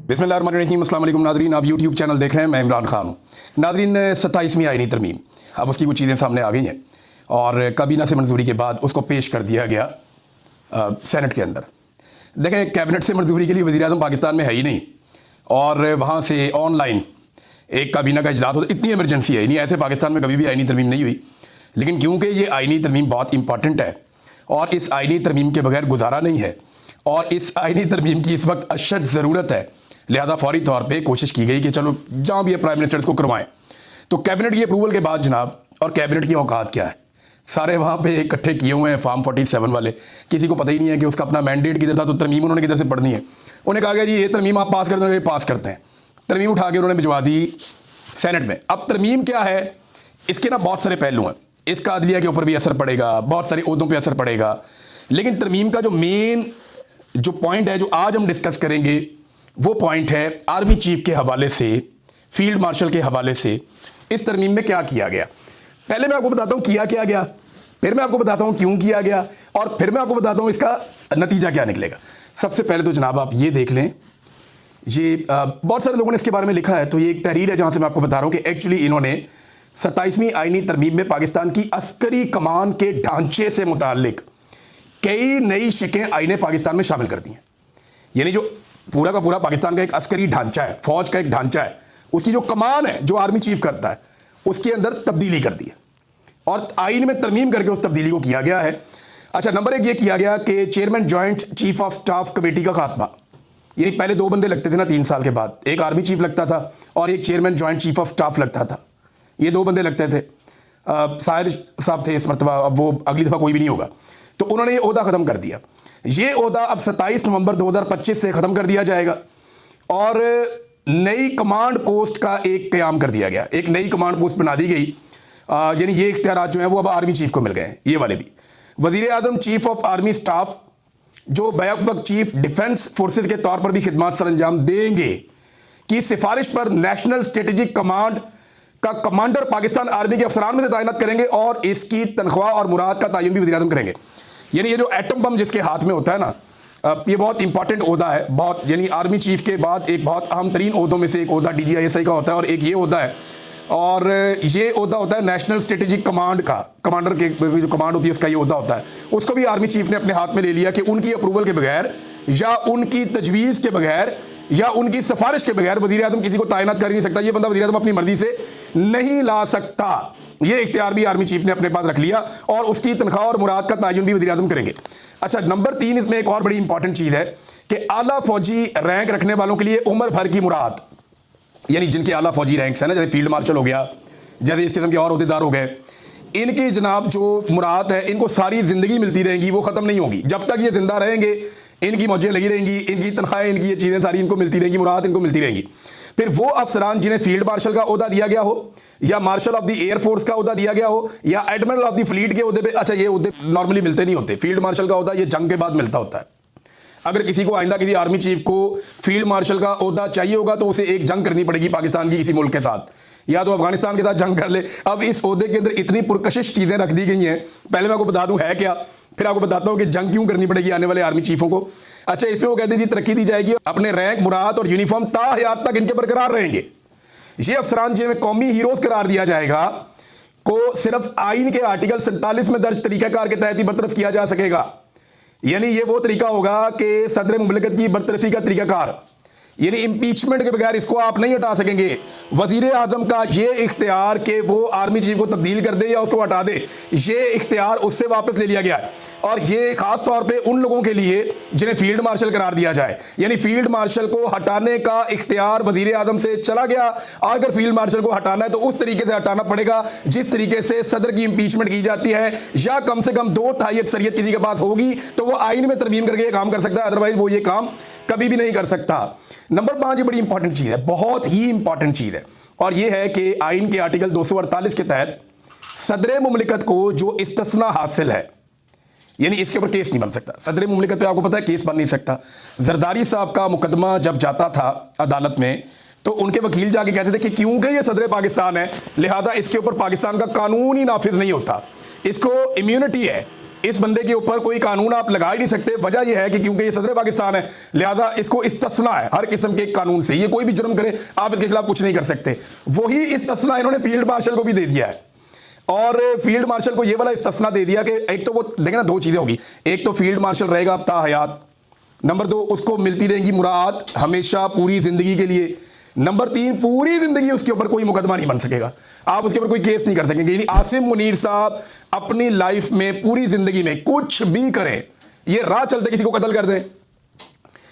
बिस्मिल्लाहिर्रहमानिर्रहीम, अस्सलाम वालेकुम नादरीन। आप यूट्यूब चैनल देख रहे हैं, मैं इमरान खान हूँ। नादरीन, 27वीं आईनी तरमीम, अब उसकी कुछ चीज़ें सामने आ गई हैं और काबीना से मंजूरी के बाद उसको पेश कर दिया गया सेनेट के अंदर। देखें, कैबिनेट से मंजूरी के लिए वज़ीर आज़म पाकिस्तान में है ही नहीं और वहाँ से ऑनलाइन एक काबीना का इजलास होता, इतनी इमरजेंसी है नहीं, ऐसे पाकिस्तान में कभी भी आईनी तरमीम नहीं हुई। लेकिन क्योंकि ये आईनी तरमीम बहुत इंपॉर्टेंट है और इस आईनी तरमीम के बगैर गुजारा नहीं है और इस आईनी तरमीम की इस वक्त अशद ज़रूरत है, लिहाजा फौरी तौर पे कोशिश की गई कि चलो जहाँ भी प्राइम मिनिस्टर इसको करवाएं। तो कैबिनेट की अप्रूवल के बाद जनाब, और कैबिनेट की औकात क्या है, सारे वहाँ पे इकट्ठे किए हुए हैं फॉर्म 47 वाले। किसी को पता ही नहीं है कि उसका अपना मैंडेट किधर था, तो तरमीम उन्होंने किधर से पढ़नी है। उन्हें कहा गया जी ये तरमीम आप पास कर देंगे, पास करते हैं। तरमीम उठा के उन्होंने भिजवा दी सेनेट में। अब तरमीम क्या है, इसके ना बहुत सारे पहलू हैं। इसका अदलिया के ऊपर भी असर पड़ेगा, बहुत सारे ओहदों पर असर पड़ेगा। लेकिन तरमीम का जो मेन जो पॉइंट है जो आज हम डिस्कस करेंगे वो पॉइंट है आर्मी चीफ के हवाले से, फील्ड मार्शल के हवाले से इस तरमीम में क्या किया गया। पहले मैं आपको बताता हूं किया क्या गया, फिर मैं आपको बताता हूं क्यों किया गया और फिर मैं आपको बताता हूं इसका नतीजा क्या निकलेगा। सबसे पहले तो जनाब आप ये देख लें, ये बहुत सारे लोगों ने इसके बारे में लिखा है, तो ये एक तहरीर है जहां से मैं आपको बता रहा हूं कि एक्चुअली इन्होंने 27वीं आईनी तरमीम में पाकिस्तान की अस्करी कमान के ढांचे से मुताल्लिक कई नई शिकें आईने पाकिस्तान में शामिल कर दी हैं। यानी जो पूरा का पूरा पाकिस्तान का एक अस्करी ढांचा है, फौज का एक ढांचा है, उसकी जो कमान है जो आर्मी चीफ करता है उसके अंदर तब्दीली कर दी है और आईन में तरमीम करके उस तब्दीली को किया गया है। अच्छा, नंबर एक ये किया गया कि chairman joint chief of staff committee का खात्मा। ये पहले दो बंदे लगते थे ना 3 साल के बाद, एक आर्मी चीफ लगता था और एक chairman joint chief of staff लगता था। ये दो बंदे लगते थे। साहिर साहब थे इस मरतबा, अब वो अगली दफ़ा कोई भी नहीं होगा। तो उन्होंने ये ओहदा ख़त्म कर दिया। ये ओहदा अब 27 नवंबर 2025 से ख़त्म कर दिया जाएगा और नई कमांड पोस्ट का एक क़याम कर दिया गया। एक नई कमांड पोस्ट बना दी गई, यानी ये इख्तियारात जो हैं वो अब आर्मी चीफ को मिल गए हैं, ये वाले भी। वज़ीर आज़म चीफ ऑफ आर्मी स्टाफ जो बैक वक्त चीफ डिफेंस फोर्सेज के तौर पर भी खिदमात सर अंजाम देंगे की सिफारिश पर नेशनल स्ट्रेटेजिक कमांड का कमांडर पाकिस्तान आर्मी के अफसरान में से तैनात करेंगे और इसकी तनख्वाह और मुराद का तयन भी वज़ीर आज़म करेंगे। यानी ये जो एटम बम जिसके हाथ में होता है ना, ये बहुत इंपॉर्टेंट ओहदा है, बहुत, यानी आर्मी चीफ के बाद एक बहुत अहम तरीन ओहदों में से एक ओहदा DGISI का होता है और एक ये ओहदा है। और ये ओहदा होता है नेशनल स्ट्रेटेजिक कमांड का, कमांडर के जो कमांड होती है उसका ये ओहदा होता है। उसको भी आर्मी चीफ ने अपने हाथ में ले लिया कि उनकी अप्रूवल के बगैर या उनकी तजवीज़ के बगैर या उनकी सिफारिश के बगैर वज़ीर आज़म किसी को तैनात कर नहीं सकता। ये बंदा वज़ीर आज़म अपनी मर्जी से नहीं ला सकता। ये इख्तियार भी आर्मी चीफ ने अपने पास रख लिया और उसकी तनख्वाह और मुराद का तयन भी वज़ीर आज़म करेंगे। अच्छा, नंबर 3 इसमें एक और बड़ी इंपॉर्टेंट चीज़ है कि आला फौजी रैंक रखने वालों के लिए उम्र भर की मुराद, यानी जिनके आला फौजी रैंक्स हैं ना, जैसे फील्ड मार्शल हो गया, जैसे इस किस्म के और अहदेदार हो गए, इनकी जनाब जो मुराद है इनको सारी ज़िंदगी मिलती रहेंगी, वो ख़त्म नहीं होगी। जब तक ये ज़िंदा रहेंगे इनकी मौजें लगी रहेंगी, इनकी तनख्वाहें, इनकी ये चीज़ें सारी इनको मिलती रहेंगी, मुराद इनको मिलती रहेंगी। फिर वो अफसरान जिन्हें फील्ड मार्शल का ओहदा दिया गया हो या मार्शल ऑफ द एयरफोर्स का ओहदा दिया गया हो या एडमिरल ऑफ द फ्लीट के ओहदे पे, अच्छा ये ओहदे नॉर्मली मिलते नहीं होते। फील्ड मार्शल का ओहदा ये जंग के बाद मिलता होता है। अगर किसी को आइंदा किसी आर्मी चीफ को फील्ड मार्शल का ओहदा चाहिए होगा तो उसे एक जंग करनी पड़ेगी पाकिस्तान की किसी मुल्क के साथ, या तो अफगानिस्तान के साथ जंग कर ले। अब इस ओहदे के अंदर इतनी पुरकशिश चीज़ें रख दी गई हैं, पहले मैं आपको बता दूं है क्या, फिर आपको बताता हूं कि जंग क्यों करनी पड़ेगी आने वाले आर्मी चीफों को। अच्छा, इसमें वो कहते हैं जी तरक्की दी जाएगी, अपने रैंक, मुराद और यूनिफॉर्म ताहयात तक इनके बरकरार रहेंगे। ये अफसरान जिन्हें कौमी हीरोज करार दिया जाएगा को सिर्फ आइन के आर्टिकल 47 में दर्ज तरीकाकार के तहत ही बरतरफ किया जा सकेगा। यानी ये वो तरीका होगा कि सदर मुमलिकत की बरतरफी का तरीकाकार, यानी इम्पीचमेंट के बगैर इसको आप नहीं हटा सकेंगे। वजीर आजम का ये इख्तियार कि वो आर्मी चीफ को तब्दील कर दे या उसको हटा दे, ये इख्तियार उससे वापस ले लिया गया है और ये खास तौर पे उन लोगों के लिए जिन्हें फील्ड मार्शल करार दिया जाए। यानी फील्ड मार्शल को हटाने का इख्तियार वजीर आजम से चला गया। अगर फील्ड मार्शल को हटाना है तो उस तरीके से हटाना पड़ेगा जिस तरीके से सदर की इम्पीचमेंट की जाती है, या कम से कम 2/3 अक्सरियत किसी के पास होगी तो वो आइन में तरमीम करके ये काम कर सकता है, अदरवाइज वो ये काम कभी भी नहीं कर सकता। नंबर 5 ये बड़ी इंपॉर्टेंट चीज़ है, बहुत ही इंपॉर्टेंट चीज़ है, और ये है कि आइन के आर्टिकल 248 के तहत सदर मुमलिकत को जो इस्तिस्ना हासिल है, यानी इसके ऊपर केस नहीं बन सकता। सदर मुमलिकत पे आपको पता है केस बन नहीं सकता। जरदारी साहब का मुकदमा जब जाता था अदालत में तो उनके वकील जाके कहते थे कि क्योंकि ये सदर पाकिस्तान है लिहाजा इसके ऊपर पाकिस्तान का कानून ही नाफिज नहीं होता, इसको इम्यूनिटी है, इस बंदे के ऊपर कोई कानून आप लगा ही नहीं सकते। वजह यह है कि क्योंकि ये सदर पाकिस्तान है, लिहाजा इसको इस्तिस्ना है हर किस्म के कानून से। ये कोई भी जुर्म करे आप इसके खिलाफ कुछ नहीं कर सकते। वही इस्तिस्ना इन्होंने फील्ड मार्शल को भी दे दिया है। और फील्ड मार्शल को ये वाला इस्तिस्ना दे दिया कि एक तो वो देखें ना, दो चीजें होगी। एक तो फील्ड मार्शल रहेगा अब ताहयात, नंबर 2 उसको मिलती रहेंगी मुराद हमेशा पूरी जिंदगी के लिए, नंबर 3 पूरी जिंदगी उसके ऊपर कोई मुकदमा नहीं बन सकेगा, आप उसके ऊपर कोई केस नहीं कर सकेंगे। यानी आसिम मुनीर साहब अपनी लाइफ में पूरी जिंदगी में कुछ भी करें, ये राह चलते किसी को कत्ल कर दें,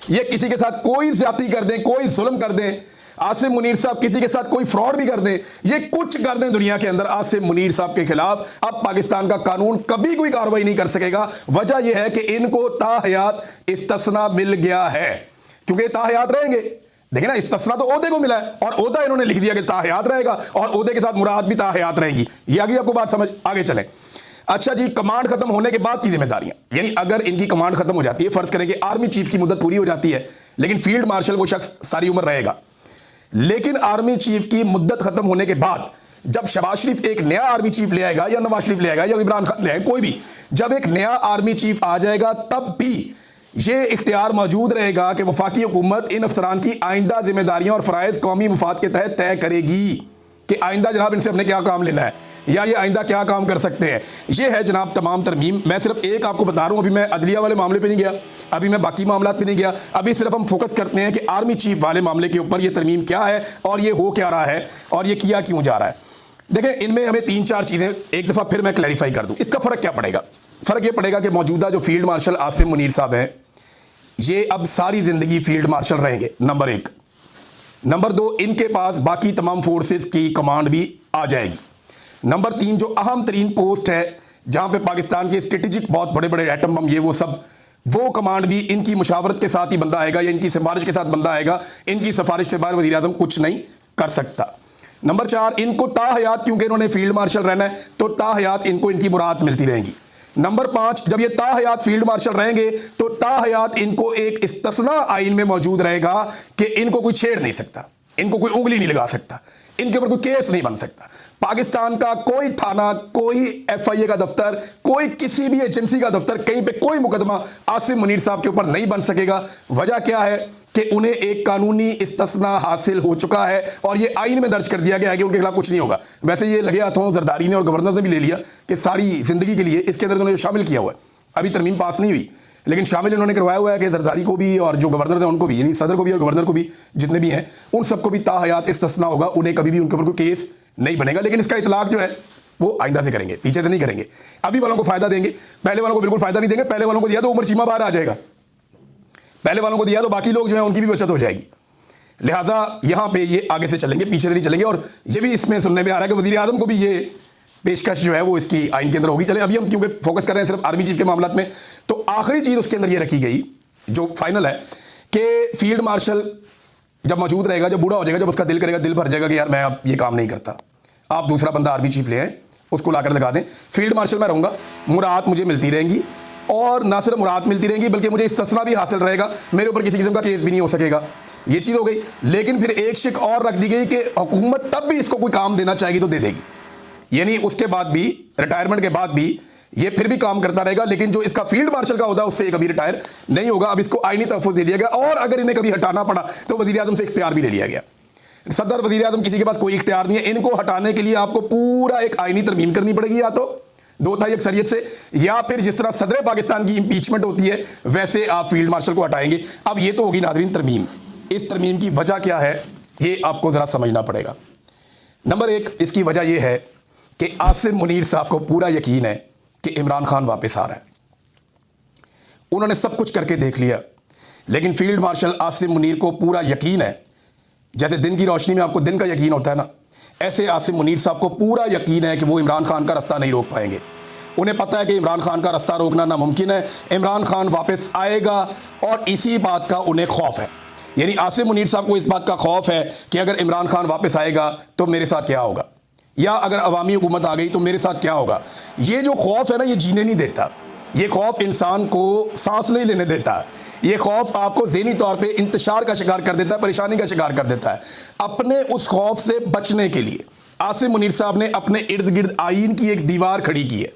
ये किसी के साथ कोई ज्यादती कर दें, कोई जुल्म कर दें, आसिम मुनीर साहब किसी के साथ कोई फ्रॉड भी कर दें, ये कुछ कर दें दुनिया के अंदर, आसिम मुनीर साहब के खिलाफ अब पाकिस्तान का कानून कभी कोई कार्रवाई नहीं कर सकेगा। वजह यह है कि इनको ताहयात इस्तिस्ना मिल गया है, क्योंकि ताहयात रहेंगे। देखिए ना, इस्तिस्ना तो ओहदे को मिला है और ओहदा इन्होंने लिख दिया कि ताहयात रहेगा और ओहदे के साथ मुराद भी ताहयात रहेंगी। ये आगे आपको बात समझ, आगे चले। अच्छा जी, कमांड खत्म होने के बाद की जिम्मेदारियां, यानी अगर इनकी कमांड खत्म हो जाती है, फर्ज करें कि आर्मी चीफ की मुद्दत पूरी हो जाती है, लेकिन फील्ड मार्शल वो शख्स सारी उम्र रहेगा, लेकिन आर्मी चीफ की मुद्दत खत्म होने के बाद जब शहबाज शरीफ एक नया आर्मी चीफ ले आएगा या नवाज शरीफ ले आएगा या इमरान खान ले आएगा, कोई भी, जब एक नया आर्मी चीफ आ जाएगा तब भी ये इख्तियार मौजूद रहेगा कि वफाकी हुकूमत इन अफसरान की आइंदा जिम्मेदारियां और फ़राइज़ कौमी मुफाद के तहत तय करेगी कि आइंदा जनाब इनसे हमने क्या काम लेना है या ये आइंदा क्या काम कर सकते हैं। ये है जनाब तमाम तरमीम। मैं सिर्फ एक आपको बता रहा हूँ, अभी मैं अदलिया वाले मामले पे नहीं गया, अभी मैं बाकी मामला पे नहीं गया, अभी सिर्फ हम फोकस करते हैं कि आर्मी चीफ वाले मामले के ऊपर ये तरमीम क्या है और ये हो क्या रहा है और ये किया क्यों जा रहा है। देखें, इनमें हमें 3-4 चीज़ें एक दफ़ा फिर मैं क्लैरिफाई कर दूँ। इसका फ़र्क क्या पड़ेगा? फ़र्क ये पड़ेगा कि मौजूदा जो फील्ड मार्शल आसिम मुनीर साहब हैं, ये अब सारी ज़िंदगी फील्ड मार्शल रहेंगे, नंबर 1। नंबर 2, इनके पास बाकी तमाम फोर्सेस की कमांड भी आ जाएगी। नंबर 3, जो अहम तरीन पोस्ट है जहां पे पाकिस्तान के स्ट्रेटेजिक बहुत बड़े बड़े एटम बम ये वो सब, वो कमांड भी इनकी मुशावरत के साथ ही बंदा आएगा या इनकी सिफारिश के साथ बंदा आएगा। इनकी सिफारिश के बाद वज़ीर आज़म कुछ नहीं कर सकता। नंबर 4, इनको ताहयात, क्योंकि इन्होंने फील्ड मार्शल रहना है तो ताहयात इनको इनकी मुराद मिलती रहेंगी। नंबर 5, जब ये ताहयात फील्ड मार्शल रहेंगे तो ताहयात इनको एक इस्तिस्ना आइन में मौजूद रहेगा कि इनको कोई छेड़ नहीं सकता, इनको कोई उंगली नहीं लगा सकता, इनके ऊपर कोई केस नहीं बन सकता। पाकिस्तान का कोई थाना, कोई FIA का दफ्तर, कोई किसी भी एजेंसी का दफ्तर, कहीं पे कोई मुकदमा आसिम मुनीर साहब के ऊपर नहीं बन सकेगा। वजह क्या है कि उन्हें एक कानूनी इस्तिस्ना हासिल हो चुका है और ये आइन में दर्ज कर दिया गया है कि उनके खिलाफ कुछ नहीं होगा। वैसे ये लगे हाथों जरदारी ने और गवर्नर ने भी ले लिया कि सारी जिंदगी के लिए इसके अंदर उन्होंने शामिल किया हुआ है। अभी तरमीम पास नहीं हुई, लेकिन शामिल इन्होंने करवाया हुआ है कि जरदारी को भी और जो गवर्नर थे उनको भी, यानी सदर को भी और गवर्नर को भी, जितने भी हैं उन सबको भी ताहयात इस्तिस्ना होगा, उन्हें कभी भी उनके ऊपर कोई केस नहीं बनेगा। लेकिन इसका इतलाक जो है वो आइंदा से करेंगे, पीछे से नहीं करेंगे। अभी वालों को फायदा देंगे, पहले वालों को बिल्कुल फायदा नहीं देंगे। पहले वालों को दिया तो उमर चीमा बाहर आ जाएगा, पहले वालों को दिया तो बाकी लोग जो है उनकी भी बचत हो जाएगी। लिहाजा यहां पे ये आगे से चलेंगे, पीछे से नहीं चलेंगे। और ये भी इसमें सुनने में आ रहा है कि वज़ीर आज़म को भी ये पेशकश जो है वो इसकी आइन के अंदर होगी। चले, अभी हम क्योंकि फोकस कर रहे हैं सिर्फ आर्मी चीफ के मामला में, तो आखिरी चीज़ उसके अंदर ये रखी गई जो फाइनल है कि फील्ड मार्शल जब मौजूद रहेगा, जब बूढ़ा हो जाएगा, जब उसका दिल करेगा, दिल भर जाएगा कि यार मैं अब ये काम नहीं करता, आप दूसरा बंदा आर्मी चीफ ले आए, उसको लाकर लगा दें, फील्ड मार्शल मैं रहूँगा, मुराद मुझे मिलती रहेंगी और ना सिर्फ मुराद मिलती रहेंगी बल्कि मुझे इस्तिस्ना भी हासिल रहेगा, मेरे ऊपर किसी किस्म का केस भी नहीं हो सकेगा। ये चीज़ हो गई। लेकिन फिर एक शिक और रख दी गई कि हुकूमत तब भी इसको कोई काम देना चाहेगी तो दे देगी, यानी उसके बाद भी, रिटायरमेंट के बाद भी ये फिर भी काम करता रहेगा, लेकिन जो इसका फील्ड मार्शल का होता है उससे कभी रिटायर नहीं होगा। अब इसको आईनी तहफ़्फ़ुज़ दे दिया गया और अगर इन्हें कभी हटाना पड़ा तो वज़ीर आज़म से इख्तियार भी ले लिया गया। सदर वज़ीर आज़म किसी के पास कोई इख्तियार नहीं है, इनको हटाने के लिए आपको पूरा एक आईनी तरमीम करनी पड़ेगी, या तो 2/3 अक्सरियत से, या फिर जिस तरह सदर पाकिस्तान की इंपीचमेंट होती है वैसे आप फील्ड मार्शल को हटाएंगे। अब ये तो होगी नाज़रीन तरमीम। इस तरमीम की वजह क्या है ये आपको ज़रा समझना पड़ेगा। नंबर 1, इसकी वजह यह है कि आसिम मुनीर साहब को पूरा यकीन है कि इमरान खान वापस आ रहा है। उन्होंने सब कुछ करके देख लिया, लेकिन फील्ड मार्शल आसिम मुनीर को पूरा यकीन है, जैसे दिन की रोशनी में आपको दिन का यकीन होता है ना, ऐसे आसिम मुनीर साहब को पूरा यकीन है कि वो इमरान खान का रास्ता नहीं रोक पाएंगे। उन्हें पता है कि इमरान खान का रास्ता रोकना नामुमकिन है, इमरान खान वापस आएगा और इसी बात का उन्हें खौफ है। यानी आसिम मुनीर साहब को इस बात का खौफ है कि अगर इमरान खान वापस आएगा तो मेरे साथ क्या होगा, या अगर अवामी हुकूमत आ गई तो मेरे साथ क्या होगा। ये जो खौफ है ना, ये जीने नहीं देता, ये खौफ इंसान को सांस नहीं लेने देता, ये खौफ आपको ज़हनी तौर पे इंतशार का शिकार कर देता है, परेशानी का शिकार कर देता है। अपने उस खौफ से बचने के लिए आसिम मुनीर साहब ने अपने इर्द गिर्द आइन की एक दीवार खड़ी की है।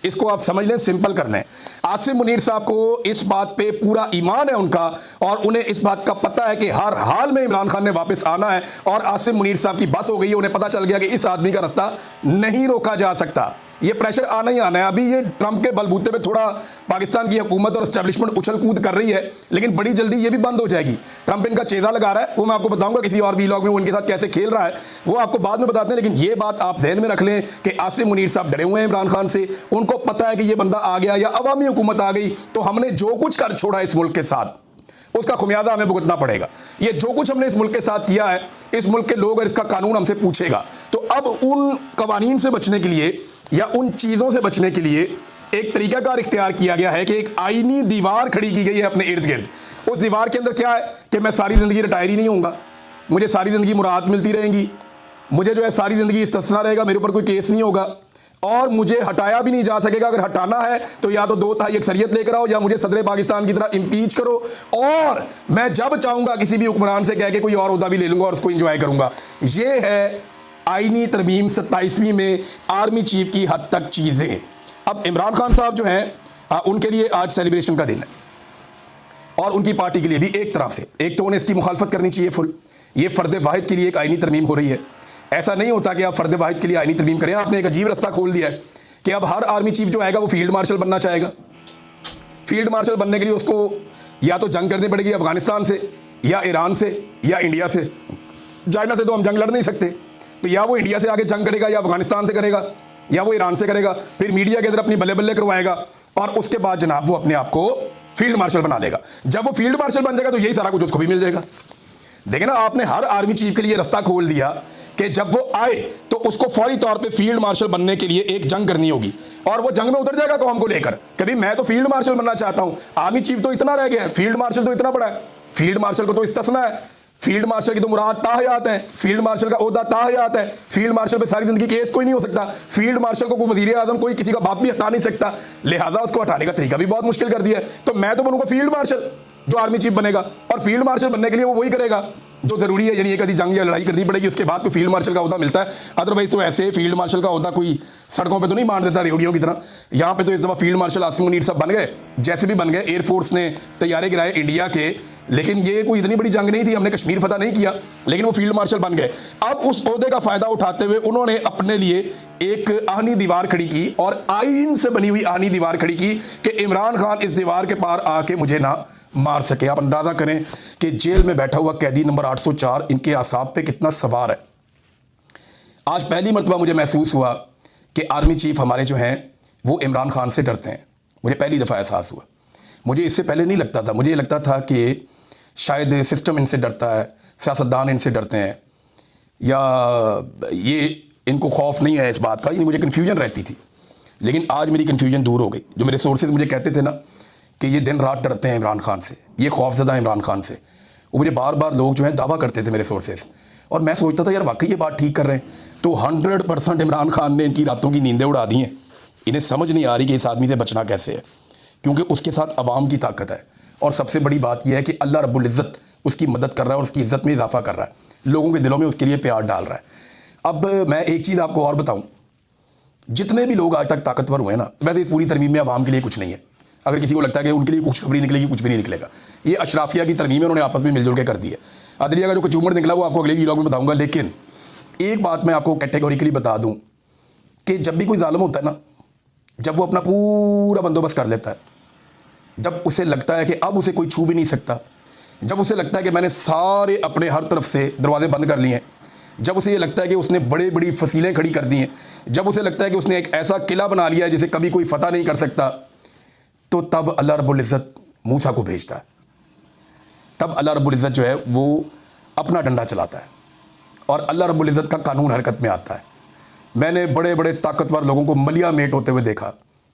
इसको आप समझ लें, सिंपल कर लें। आसिम मुनीर साहब को इस बात पे पूरा ईमान है उनका, और उन्हें इस बात का पता है कि हर हाल में इमरान खान ने वापस आना है, और आसिम मुनीर साहब की बस हो गई है। उन्हें पता चल गया कि इस आदमी का रास्ता नहीं रोका जा सकता, ये प्रेशर आना ही आना है। अभी ये ट्रंप के बलबूते पे थोड़ा पाकिस्तान की हुकूमत और एस्टेब्लिशमेंट उछल कूद कर रही है, लेकिन बड़ी जल्दी ये भी बंद हो जाएगी। ट्रंप इनका चेजा लगा रहा है, वो मैं आपको बताऊंगा किसी और वीलॉग में वो उनके साथ कैसे खेल रहा है, वो आपको बाद में बताते हैं। लेकिन ये बात आप ध्यान में रख लें कि आसिम मुनीर साहब डरे हुए हैं इमरान खान से। उनको पता है कि ये बंदा आ गया या अवामी हुकूमत आ गई तो हमने जो कुछ कर छोड़ा इस मुल्क के साथ, उसका खुमियाजा हमें भुगतना पड़ेगा। ये जो कुछ हमने इस मुल्क के साथ किया है, इस मुल्क के लोग और इसका कानून हमसे पूछेगा। तो अब उन कवानीन से बचने के लिए या उन चीज़ों से बचने के लिए एक तरीकाकार इख्तियार किया गया है कि एक आईनी दीवार खड़ी की गई है अपने इर्द गिर्द। उस दीवार के अंदर क्या है कि मैं सारी ज़िंदगी रिटायर ही नहीं होऊंगा, मुझे सारी ज़िंदगी मुराद मिलती रहेंगी, मुझे जो है सारी ज़िंदगी इस्तिस्ना रहेगा, मेरे ऊपर कोई केस नहीं होगा, और मुझे हटाया भी नहीं जा सकेगा। अगर हटाना है तो या तो 2/3 अक्सरियत लेकर आओ या मुझे सदर पाकिस्तान की तरह इम्पीच करो, और मैं जब चाहूँगा किसी भी हुक्मरान से कह के कोई और ओहदा भी ले लूँगा और उसको इंजॉय करूँगा। ये है आईनी तरमीम 27वीं में आर्मी चीफ की हद तक चीज़ें। अब इमरान खान साहब जो हैं उनके लिए आज सेलिब्रेशन का दिन है, और उनकी पार्टी के लिए भी एक तरह से, एक तो उन्हें इसकी मुखालफत करनी चाहिए फुल। ये फ़र्द वाहिद के लिए एक आईनी तरमीम हो रही है। ऐसा नहीं होता कि आप फ़र्द वाहिद के लिए आईनी तरमीम करें। आपने एक अजीब रास्ता खोल दिया है कि अब हर आर्मी चीफ जो आएगा वो फील्ड मार्शल बनना चाहेगा। फील्ड मार्शल बनने के लिए उसको या तो जंग करनी पड़ेगी अफगानिस्तान से, या ईरान से, या इंडिया से। चाइना से तो हम जंग लड़ नहीं सकते, तो या वो इंडिया से आगे जंग करेगा, या अफगानिस्तान से करेगा, या वो ईरान से करेगा। फिर मीडिया के अंदर अपनी बल्ले बल्ले करवाएगा, और उसके बाद जनाब वो अपने आप को फील्ड मार्शल बना देगा। जब वो फील्ड मार्शल बन जाएगा तो यही सारा कुछ उसको भी मिल जाएगा। देखिए ना, आपने हर आर्मी चीफ के लिए रास्ता खोल दिया कि जब वो आए तो उसको फौरी तौर पे फील्ड मार्शल बनने के लिए एक जंग करनी होगी, और वो जंग में उतर जाएगा कौम को लेकर। कभी मैं तो फील्ड मार्शल बनना चाहता हूं, आर्मी चीफ तो इतना रह गया है, फील्ड मार्शल तो इतना बड़ा है। फील्ड मार्शल को तो इस्तिस्ना है, फील्ड मार्शल की तो मुराद ताहयात है, फील्ड मार्शल का ओहदा ताहयात है। फील्ड मार्शल पे सारी जिंदगी केस कोई नहीं हो सकता। फील्ड मार्शल को कोई वजीर आजम, कोई किसी का बाप भी हटा नहीं सकता, लिहाजा उसको हटाने का तरीका भी बहुत मुश्किल कर दिया है। तो मैं तो बनूंगा फील्ड मार्शल जो आर्मी चीफ बनेगा, और फील्ड मार्शल बनने के लिए वो वही करेगा जो जरूरी है, यानी एक आधी जंग या लड़ाई करनी पड़ेगी, उसके बाद कोई फील्ड मार्शल का ओहदा मिलता है। अदरवाइज तो ऐसे फील्ड मार्शल का ओहदा कोई सड़कों पे तो नहीं मार देता रेडियो की तरह। यहाँ पे तो इस दफ़ा फील्ड मार्शल आसिम मुनीर साहब बन गए, जैसे भी बन गए। एयरफोर्स ने तैयारे गिराए इंडिया के, लेकिन ये कोई इतनी बड़ी जंग नहीं थी, हमने कश्मीर फतह नहीं किया, लेकिन वो फील्ड मार्शल बन गए। अब उस ओहदे का फ़ायदा उठाते हुए उन्होंने अपने लिए एक आहनी दीवार खड़ी की, और आईन से बनी हुई आहनी दीवार खड़ी की कि इमरान खान इस दीवार के पार आके मुझे ना मार सके। आप अंदाज़ा करें कि जेल में बैठा हुआ कैदी नंबर 804 इनके आसाब पे कितना सवार है। आज पहली मरतबा मुझे महसूस हुआ कि आर्मी चीफ हमारे जो हैं वो इमरान खान से डरते हैं। मुझे पहली दफ़ा एहसास हुआ। मुझे इससे पहले नहीं लगता था। मुझे लगता था कि शायद सिस्टम इनसे डरता है, सियासतदान इनसे डरते हैं, या ये इनको खौफ नहीं है इस बात का, ये मुझे कन्फ्यूजन रहती थी। लेकिन आज मेरी कन्फ्यूजन दूर हो गई। जो मेरे सोर्सेज मुझे कहते थे ना कि ये दिन रात डरते हैं इमरान खान से, ये खौफजदा इमरान खान से, वो मुझे बार बार लोग जो हैं दावा करते थे मेरे सोर्सेज, और मैं सोचता था यार वाकई ये बात ठीक कर रहे हैं। तो 100% इमरान खान ने इनकी रातों की नींदें उड़ा दी हैं। इन्हें समझ नहीं आ रही कि इस आदमी से बचना कैसे है, क्योंकि उसके साथ अवाम की ताकत है, और सबसे बड़ी बात यह है कि अल्लाह रब्बुल इज़्ज़त उसकी मदद कर रहा है और उसकी इज़्ज़त में इजाफा कर रहा है, लोगों के दिलों में उसके लिए प्यार डाल रहा है। अब मैं एक चीज़ आपको और बताऊँ, जितने भी लोग आज तक ताकतवर हुए ना, वैसे पूरी तरमीम में अवाम के लिए कुछ नहीं है। अगर किसी को लगता है कि उनके लिए कुछ खबरी निकलेगी, कुछ भी नहीं निकलेगा। ये अशराफिया की तरमीम है, उन्होंने आपस में मिलजुल के कर दी है। अदलिया का जो कचूमर निकला वो आपको अगले वीडियो में बताऊंगा। लेकिन एक बात मैं आपको कैटेगोरिकली बता दूं कि जब भी कोई जालिम होता है ना, जब वो अपना पूरा बंदोबस्त कर लेता है, जब उसे लगता है कि अब उसे कोई छू भी नहीं सकता, जब उसे लगता है कि मैंने सारे अपने हर तरफ से दरवाजे बंद कर लिए हैं, जब उसे ये लगता है कि उसने बड़ी बड़ी फसीलें खड़ी कर दी हैं, जब उसे लगता है कि उसने एक ऐसा किला बना लिया है जिसे कभी कोई फतह नहीं कर सकता, तो तब अल्लाह रब्बुल इज़्ज़त मूसा को भेजता है। तब अल्लाह रब्बुल इज़्ज़त जो है वो अपना डंडा चलाता है, और अल्लाह रब्बुल इज़्ज़त का कानून हरकत में आता है। मैंने बड़े बड़े ताकतवर लोगों को मलिया मेट होते हुए देखा,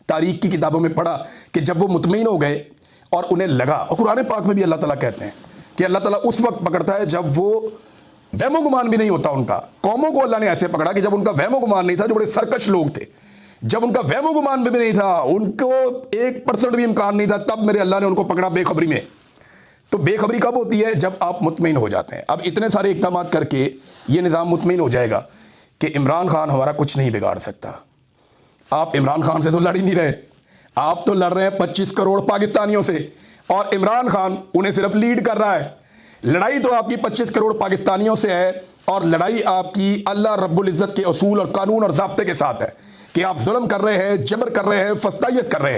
तारीख़ की किताबों में पढ़ा कि जब वो मुतमईन हो गए और उन्हें लगा, और कुरान पाक में भी अल्लाह ताला कहते हैं कि अल्लाह ताला उस वक्त पकड़ता है जब वो वहमो गुमान भी नहीं होता उनका। कौमों को अल्लाह ने ऐसे पकड़ा कि जब उनका वहमो गुमान नहीं था, जो बड़े सरकश लोग थे, जब उनका वहमो गुमान भी नहीं था, उनको 1% भी इम्कान नहीं था, तब मेरे अल्लाह ने उनको पकड़ा बेखबरी में। तो बेखबरी कब होती है? जब आप मुतमईन हो जाते हैं। अब इतने सारे इक़दाम करके ये निज़ाम मुतमईन हो जाएगा कि इमरान खान हमारा कुछ नहीं बिगाड़ सकता। आप इमरान खान से तो लड़ ही नहीं रहे, आप तो लड़ रहे हैं 25 करोड़ पाकिस्तानियों से, और इमरान खान उन्हें सिर्फ लीड कर रहा है। लड़ाई तो आपकी 25 करोड़ पाकिस्तानियों से है, और लड़ाई आपकी अल्लाह रब्बुल इज़्ज़त के असूल और कानून और ज़ाब्ते के साथ है कि आप जुल्म कर रहे हैं, जबर कर रहे हैं, फस्तायत कर रहे हैं।